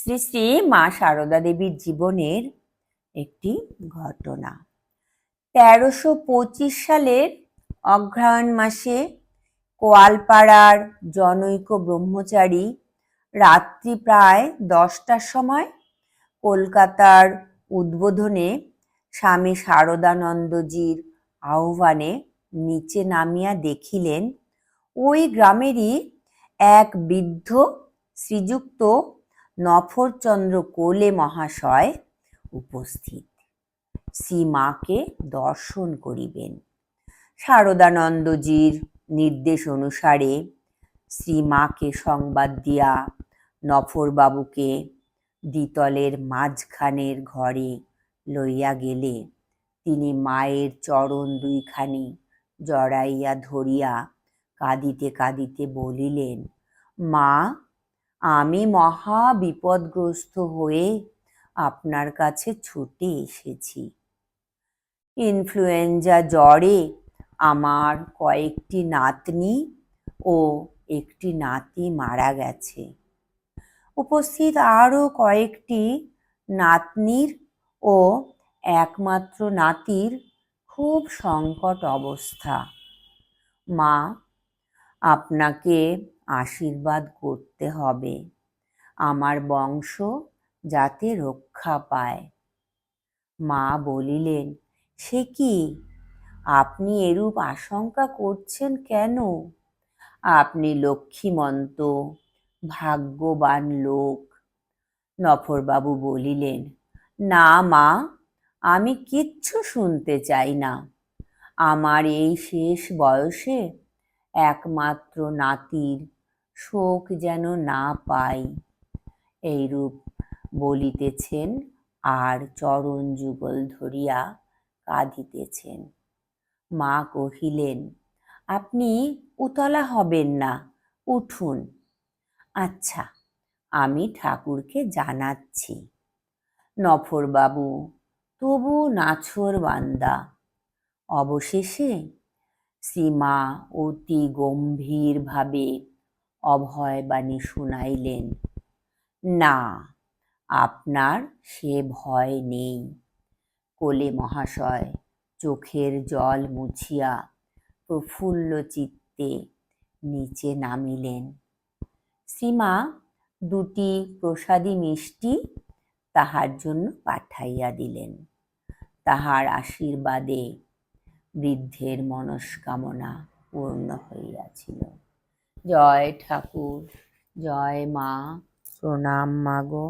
শ্রী শ্রী মা সারদা দেবীর জীবনের একটি ঘটনা। 1325 সালের অগ্রহায়ণ মাসে কোয়ালপাড়ার জনৈক ব্রহ্মচারী রাত্রি প্রায় 10টার সময় কলকাতার উদ্বোধনে স্বামী শারদানন্দজির আহ্বানে নিচে নামিয়া দেখিলেন ওই গ্রামেরই এক বৃদ্ধ শ্রীযুক্ত নফরচন্দ্র কোলে মহাশয় উপস্থিত, শ্রীমাকে দর্শন করিবেন। শারদানন্দজির নির্দেশ অনুসারে শ্রীমাকে সংবাদ দিয়া নফরবাবুকে দ্বিতলের মাঝখানের ঘরে লইয়া গেলে তিনি মায়ের চরণ দুইখানি জড়াইয়া ধরিয়া কাঁদিতে কাঁদিতে বলিলেন, মা, আমি মহা বিপদগ্রস্ত হয়ে আপনার কাছে ছুটে এসেছি। ইনফ্লুয়েঞ্জা জ্বরে আমার কয়েকটি নাতনি ও একটি নাতি মারা গেছে। উপস্থিত আরও কয়েকটি নাতনির ও একমাত্র নাতির খুব সংকট অবস্থা। মা, আপনাকে আশীর্বাদ করতে হবে আমার বংশ যাতে রক্ষা পায়। মা বলিলেন, সে কি, আপনি এরূপ আশঙ্কা করছেন কেন? আপনি লক্ষ্মীমন্ত ভাগ্যবান লোক। নফরবাবু বলিলেন, না মা, আমি কিচ্ছু শুনতে চাই না। আমার এই শেষ বয়সে একমাত্র নাতির শোক যেন না পাই। এইরূপ বলিতেছেন আর চরণ যুগল ধরিয়া কাঁদিতেছেন। মা কহিলেন, আপনি উতলা হবেন না, উঠুন। আচ্ছা, আমি ঠাকুরকে জানাচ্ছি। নফরবাবু তবু নাছোড়বান্দা। অবশেষে শ্রীমা অতি গম্ভীরভাবে অভয়বাণী শুনাইলেন, না, আপনার সে ভয় নেই। কোলে মহাশয় চোখের জল মুছিয়া প্রফুল্ল চিত্তে নিচে নামিলেন। শ্রীমা দুটি প্রসাদী মিষ্টি তাহার জন্য পাঠাইয়া দিলেন। তাহার আশীর্বাদে বৃদ্ধের মনস্কামনা পূর্ণ হইয়াছিল। জয় ঠাকুর, জয় মা, প্রণাম মাগো।